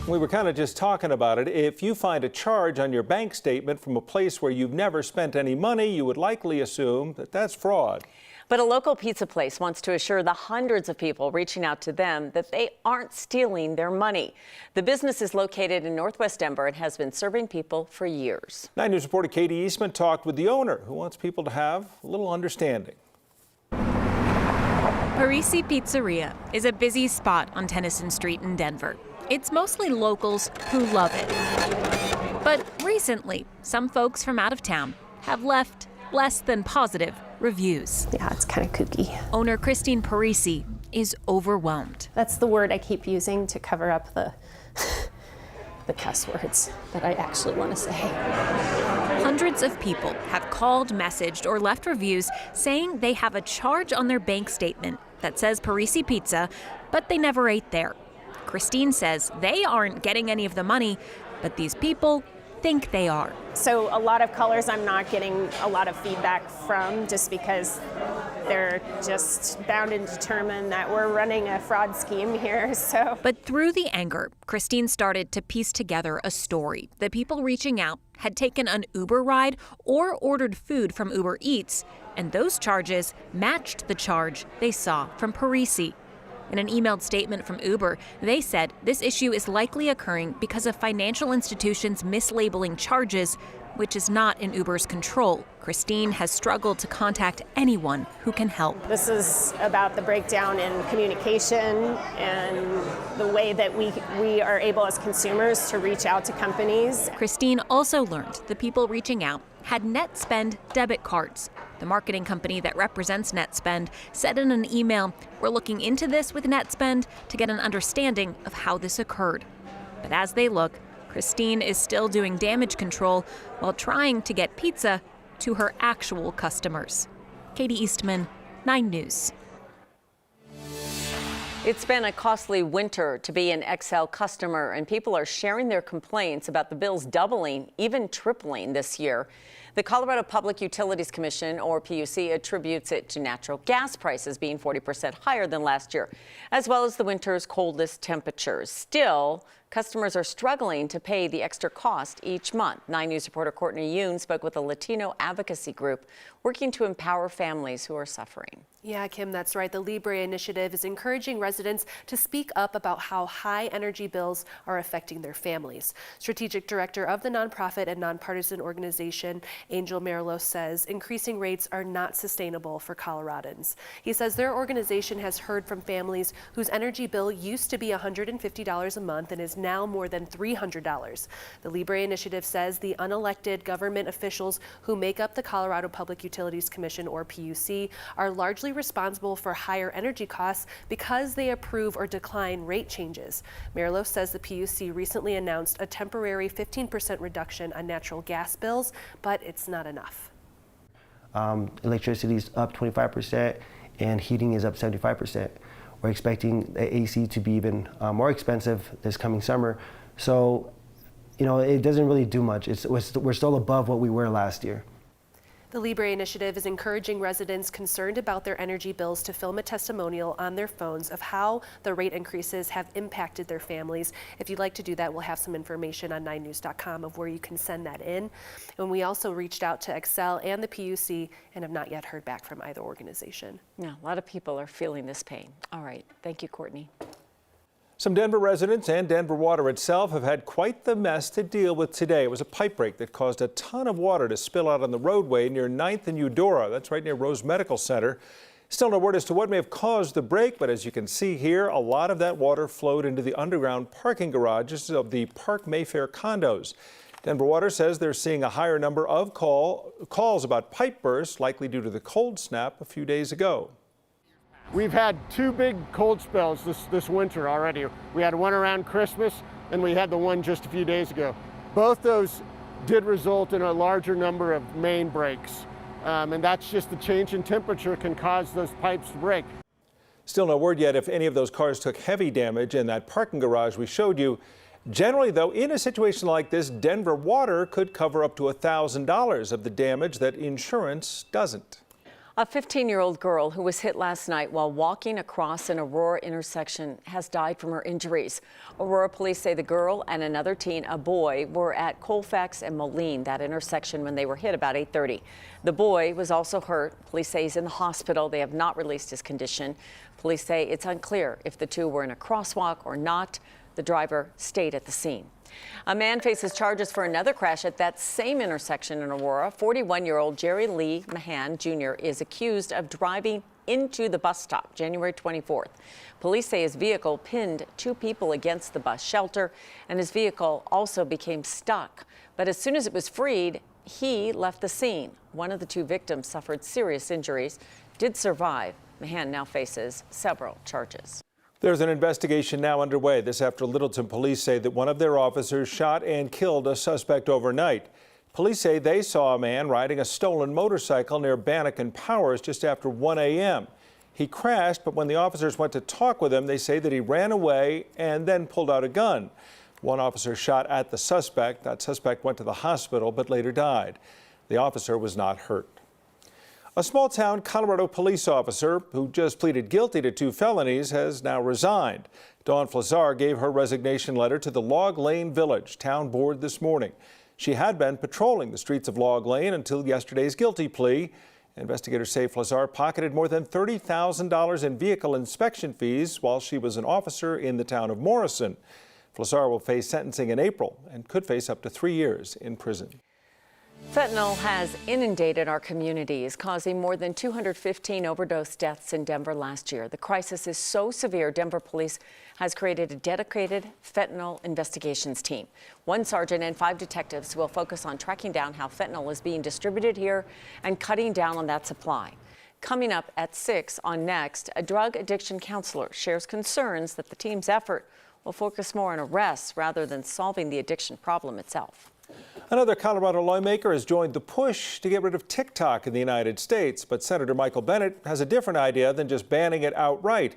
We were kind of just talking about it. If you find a charge on your bank statement from a place where you've never spent any money, you would likely assume that that's fraud. But a local pizza place wants to assure the hundreds of people reaching out to them that they aren't stealing their money. The business is located in Northwest Denver and has been serving people for years. 9 News reporter Katie Eastman talked with the owner, who wants people to have a little understanding. Parisi Pizzeria is a busy spot on Tennyson Street in Denver. It's mostly locals who love it. But recently, some folks from out of town have left less than positive reviews. Yeah, it's kind of kooky. Owner Christine Parisi is overwhelmed. That's the word I keep using to cover up the cuss words that I actually want to say. Hundreds of people have called, messaged, or left reviews saying they have a charge on their bank statement that says Parisi Pizza, but they never ate there. Christine says they aren't getting any of the money, but these people think they are. So a lot of callers I'm not getting a lot of feedback from, just because they're just bound and determined that we're running a fraud scheme here. But through the anger, Christine started to piece together a story. The people reaching out had taken an Uber ride or ordered food from Uber Eats, and those charges matched the charge they saw from Parisi. In an emailed statement from Uber, they said this issue is likely occurring because of financial institutions mislabeling charges, which is not in Uber's control. Christine has struggled to contact anyone who can help. This is about the breakdown in communication and the way that we are able as consumers to reach out to companies. Christine also learned the people reaching out had NetSpend debit cards. The marketing company that represents NetSpend said in an email, "We're looking into this with NetSpend to get an understanding of how this occurred." But as they look, Christine is still doing damage control while trying to get pizza to her actual customers. Katie Eastman, 9 News. It's been a costly winter to be an XL customer, and people are sharing their complaints about the bills doubling, even tripling this year. The Colorado Public Utilities Commission, or PUC, attributes it to natural gas prices being 40% higher than last year, as well as the winter's coldest temperatures. Still, customers are struggling to pay the extra cost each month. 9 News reporter Courtney Yoon spoke with a Latino advocacy group working to empower families who are suffering. Yeah, Kim, that's right. The Libre Initiative is encouraging residents to speak up about how high energy bills are affecting their families. Strategic Director of the nonprofit and nonpartisan organization, Angel Marilos, says increasing rates are not sustainable for Coloradans. He says their organization has heard from families whose energy bill used to be $150 a month and is now more than $300. The Libre Initiative says the unelected government officials who make up the Colorado Public Utilities Commission, or PUC, are largely responsible for higher energy costs because they approve or decline rate changes. Marilos says the PUC recently announced a temporary 15% reduction on natural gas bills, but it's not enough. Electricity is up 25% and heating is up 75%. We're expecting the AC to be even more expensive this coming summer. So, it doesn't really do much. We're still above what we were last year. The Libre Initiative is encouraging residents concerned about their energy bills to film a testimonial on their phones of how the rate increases have impacted their families. If you'd like to do that, we'll have some information on 9news.com of where you can send that in. And we also reached out to Excel and the PUC and have not yet heard back from either organization. Yeah, a lot of people are feeling this pain. All right. Thank you, Courtney. Some Denver residents and Denver Water itself have had quite the mess to deal with today. It was a pipe break that caused a ton of water to spill out on the roadway near 9th and Eudora. That's right near Rose Medical Center. Still no word as to what may have caused the break, but as you can see here, a lot of that water flowed into the underground parking garages of the Park Mayfair condos. Denver Water says they're seeing a higher number of calls about pipe bursts, likely due to the cold snap a few days ago. We've had 2 big cold spells this winter already. We had one around Christmas and we had the one just a few days ago. Both those did result in a larger number of main breaks. And that's just the change in temperature can cause those pipes to break. Still no word yet if any of those cars took heavy damage in that parking garage we showed you. Generally, though, in a situation like this, Denver Water could cover up to $1,000 of the damage that insurance doesn't. A 15-year-old girl who was hit last night while walking across an Aurora intersection has died from her injuries. Aurora police say the girl and another teen, a boy, were at Colfax and Moline, that intersection, when they were hit about 8:30. The boy was also hurt. Police say he's in the hospital. They have not released his condition. Police say it's unclear if the two were in a crosswalk or not. The driver stayed at the scene. A man faces charges for another crash at that same intersection in Aurora. 41-year-old Jerry Lee Mahan Jr. is accused of driving into the bus stop January 24th. Police say his vehicle pinned two people against the bus shelter, and his vehicle also became stuck. But as soon as it was freed, he left the scene. One of the two victims suffered serious injuries, did survive. Mahan now faces several charges. There's an investigation now underway. This after Littleton police say that one of their officers shot and killed a suspect overnight. Police say they saw a man riding a stolen motorcycle near Bannock and Powers just after 1 a.m. He crashed, but when the officers went to talk with him, they say that he ran away and then pulled out a gun. One officer shot at the suspect. That suspect went to the hospital but later died. The officer was not hurt. A small-town Colorado police officer who just pleaded guilty to 2 felonies has now resigned. Dawn Flazar gave her resignation letter to the Log Lane Village Town Board this morning. She had been patrolling the streets of Log Lane until yesterday's guilty plea. Investigators say Flazar pocketed more than $30,000 in vehicle inspection fees while she was an officer in the town of Morrison. Flazar will face sentencing in April and could face up to 3 years in prison. Fentanyl has inundated our communities, causing more than 215 overdose deaths in Denver last year. The crisis is so severe, Denver police has created a dedicated fentanyl investigations team. 1 sergeant and 5 detectives will focus on tracking down how fentanyl is being distributed here and cutting down on that supply. Coming up at 6 on Next, a drug addiction counselor shares concerns that the team's effort will focus more on arrests rather than solving the addiction problem itself. Another Colorado lawmaker has joined the push to get rid of TikTok in the United States, but Senator Michael Bennet has a different idea than just banning it outright.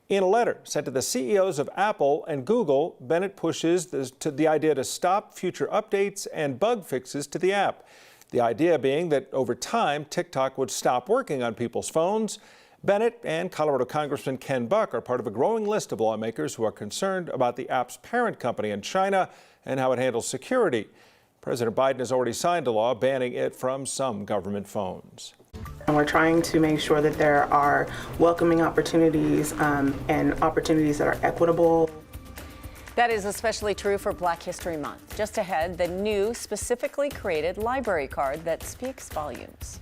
In a letter sent to the CEOs of Apple and Google, Bennet pushes the idea to stop future updates and bug fixes to the app. The idea being that over time, TikTok would stop working on people's phones. Bennet and Colorado Congressman Ken Buck are part of a growing list of lawmakers who are concerned about the app's parent company in China and how it handles security. President Biden has already signed a law banning it from some government phones. And we're trying to make sure that there are welcoming opportunities and opportunities that are equitable. That is especially true for Black History Month. Just ahead, the new specifically created library card that speaks volumes.